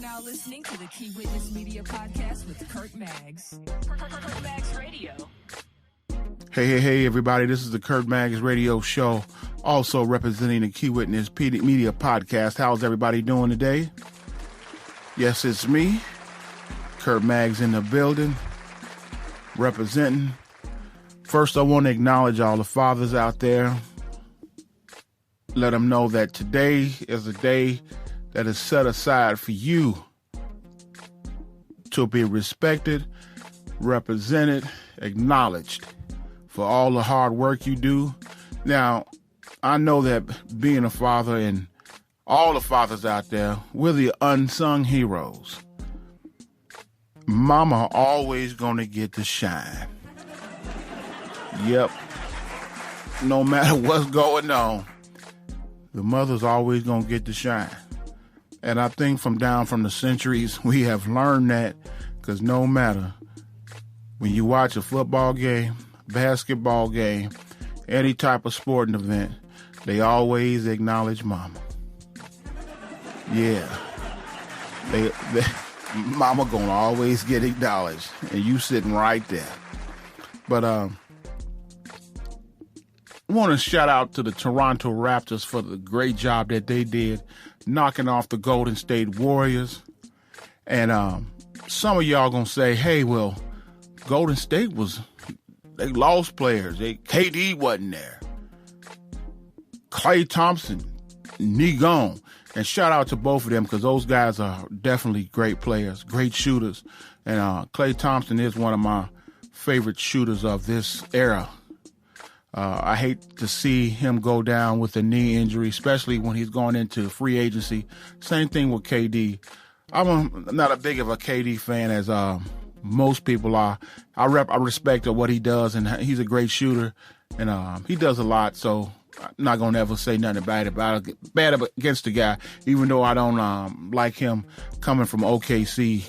now listening to the Key Witness Media Podcast with Kurt Maggs. Kurt Maggs Radio. Hey, everybody. This is the Kurt Maggs Radio Show, also representing the Key Witness Media Podcast. How's everybody doing today? Yes, it's me, Kurt Maggs, in the building, representing. First, I want to acknowledge all the fathers out there. Let them know that today is a day that is set aside for you to be respected, represented, acknowledged for all the hard work you do. Now, I know that being a father and all the fathers out there, we're the unsung heroes. Mama always gonna get the shine. Yep. No matter what's going on, the mother's always gonna get the shine. And I think from the centuries, we have learned that, because no matter when you watch a football game, basketball game, any type of sporting event, they always acknowledge mama. Yeah. They mama gonna always get acknowledged, and you sitting right there. But I want to shout out to the Toronto Raptors for the great job that they did knocking off the Golden State Warriors. And some of y'all gonna say, hey, well, Golden State they lost players. KD wasn't there. Klay Thompson, knee gone. And shout out to both of them, because those guys are definitely great players, great shooters. And Klay Thompson is one of my favorite shooters of this era. I hate to see him go down with a knee injury, especially when he's going into free agency. Same thing with KD. I'm not a big of a KD fan as most people are. I respect what he does, and he's a great shooter, and he does a lot. So I'm not gonna ever say nothing bad against the guy, even though I don't like him coming from OKC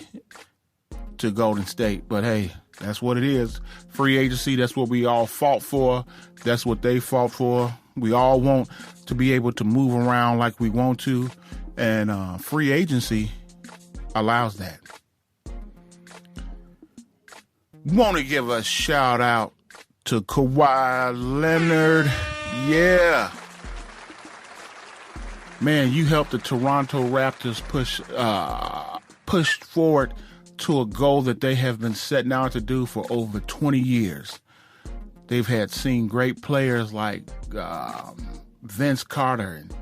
to Golden State. But hey, that's what it is. Free agency, that's what we all fought for. That's what they fought for. We all want to be able to move around like we want to, and free agency allows that. Want to give a shout out to Kawhi Leonard. Yeah. Man, you helped the Toronto Raptors push forward to a goal that they have been setting out to do for over 20 years. They've seen great players like Vince Carter and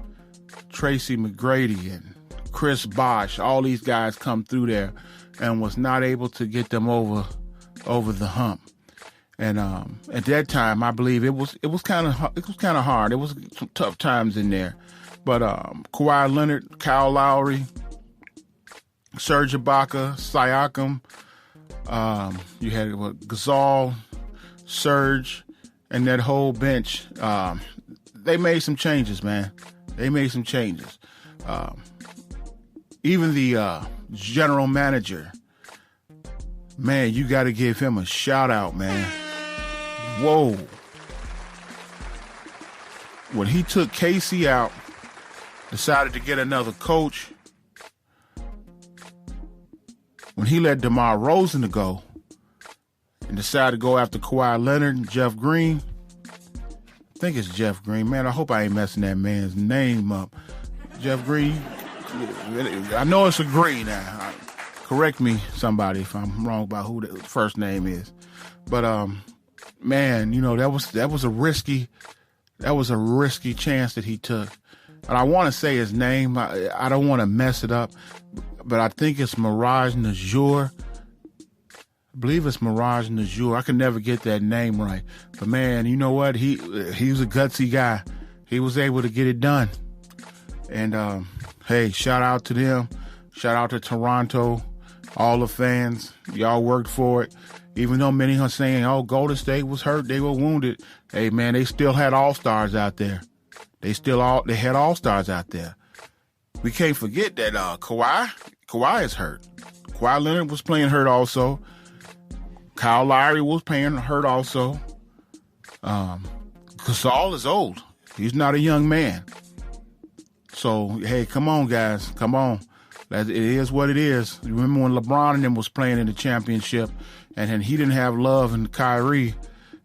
Tracy McGrady and Chris Bosh. All these guys come through there and was not able to get them over the hump. And at that time, I believe it was kind of hard. It was some tough times in there. But Kawhi Leonard, Kyle Lowry, Serge Ibaka, Siakam, you had Gasol, Serge, and that whole bench. They made some changes, man. They made some changes. Even the general manager, man, you got to give him a shout out, man. Whoa. When he took Casey out, decided to get another coach, when he let DeMar Rosen go and decided to go after Kawhi Leonard and Jeff Green, I think it's Jeff Green. Man, I hope I ain't messing that man's name up. Jeff Green, I know it's a Green now. Correct me, somebody, if I'm wrong about who the first name is. But man, that was a risky chance that he took. And I want to say his name. I don't want to mess it up, but I think it's Mirage Najur. I believe it's Mirage Najur. I can never get that name right. But man, you know what? He was a gutsy guy. He was able to get it done. And hey, shout out to them. Shout out to Toronto, all the fans. Y'all worked for it. Even though many are saying, oh, Golden State was hurt, they were wounded. Hey, man, they still had all-stars out there. They had all-stars out there. We can't forget that Kawhi is hurt. Kawhi Leonard was playing hurt also. Kyle Lowry was playing hurt also. Gasol is old. He's not a young man. So, hey, come on, guys. Come on. It is what it is. You remember when LeBron and them was playing in the championship, and he didn't have Love and Kyrie,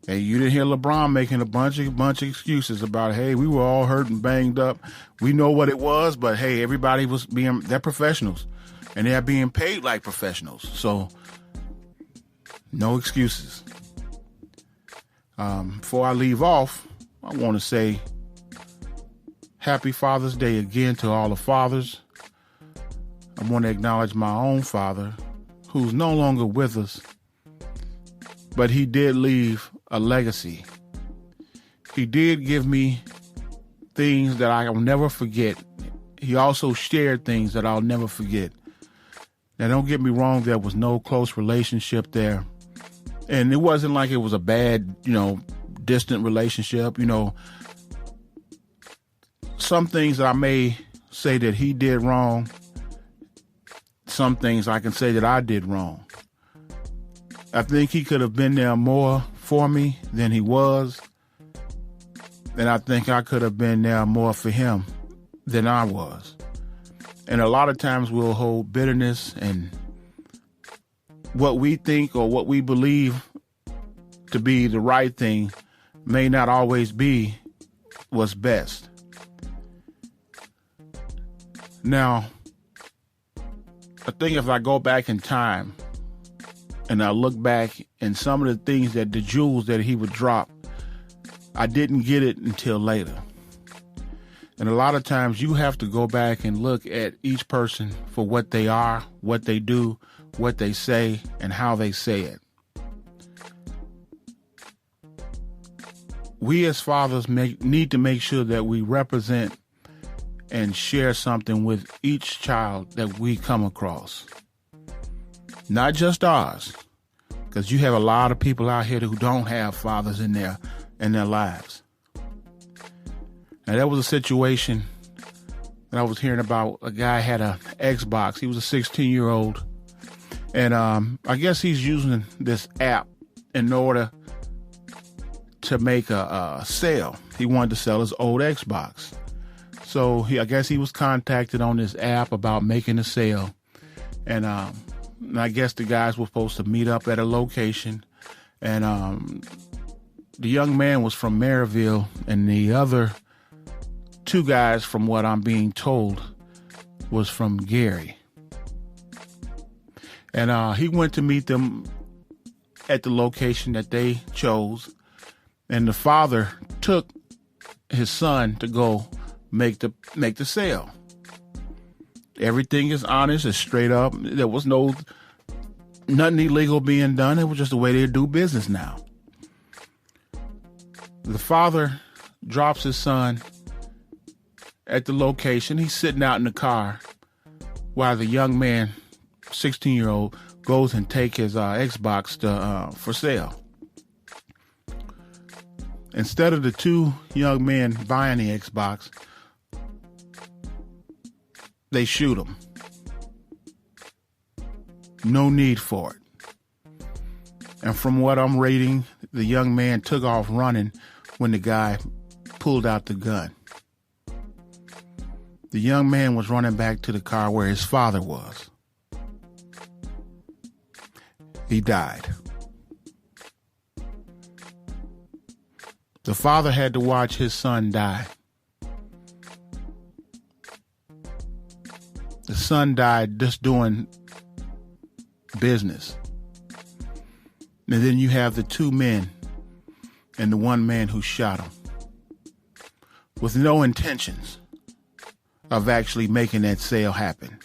and you didn't hear LeBron making a bunch of excuses about, hey, we were all hurt and banged up. We know what it was, but hey, everybody was they're professionals, and they're being paid like professionals. So no excuses. Before I leave off, I want to say Happy Father's Day again to all the fathers. I want to acknowledge my own father, who's no longer with us, but he did leave a legacy. He did give me things that I will never forget. He also shared things that I'll never forget. Now, don't get me wrong, there was no close relationship there. And it wasn't like it was a bad, distant relationship. Some things that I may say that he did wrong. Some things I can say that I did wrong. I think he could have been there more for me than he was. And I think I could have been there more for him than I was. And a lot of times we'll hold bitterness, and what we think or what we believe to be the right thing may not always be what's best. Now, I think if I go back in time and I look back and some of the things the jewels that he would drop, I didn't get it until later. And a lot of times you have to go back and look at each person for what they are, what they do, what they say, and how they say it. We as fathers need to make sure that we represent and share something with each child that we come across. Not just ours, because you have a lot of people out here who don't have fathers in their lives. Now, there was a situation that I was hearing about. A guy had an Xbox. He was a 16-year-old. And I guess he's using this app in order to make a sale. He wanted to sell his old Xbox. So I guess he was contacted on this app about making a sale. And I guess the guys were supposed to meet up at a location. And the young man was from Maryville, and the other two guys, from what I'm being told, was from Gary. And he went to meet them at the location that they chose. And the father took his son to go make the sale. Everything is honest, it's straight up. There was nothing illegal being done. It was just the way they do business now. The father drops his son at the location. He's sitting out in the car while the young man, 16-year-old, goes and take his Xbox for sale. Instead of the two young men buying the Xbox, they shoot him. No need for it. And from what I'm reading, the young man took off running when the guy pulled out the gun. The young man was running back to the car where his father was. He died. The father had to watch his son die. The son died just doing business. And then you have the two men and the one man who shot him with no intentions of actually making that sale happen.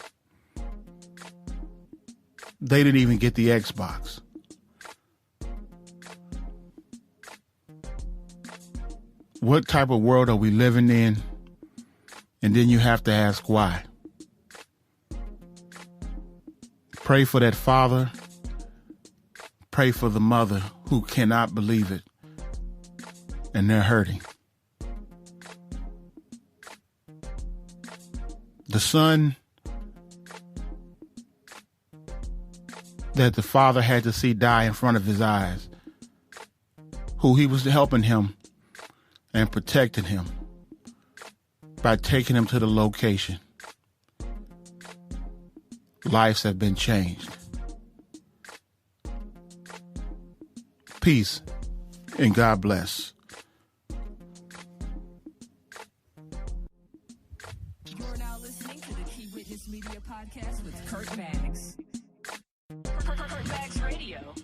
They didn't even get the Xbox. What type of world are we living in? And then you have to ask why. Pray for that father. Pray for the mother who cannot believe it. And they're hurting. The son that the father had to see die in front of his eyes, who he was helping him and protecting him by taking him to the location. lives have been changed. Peace and God bless. You're now listening to the Key Witness Media Podcast with Kurt Maggs. Kurt Maggs Radio.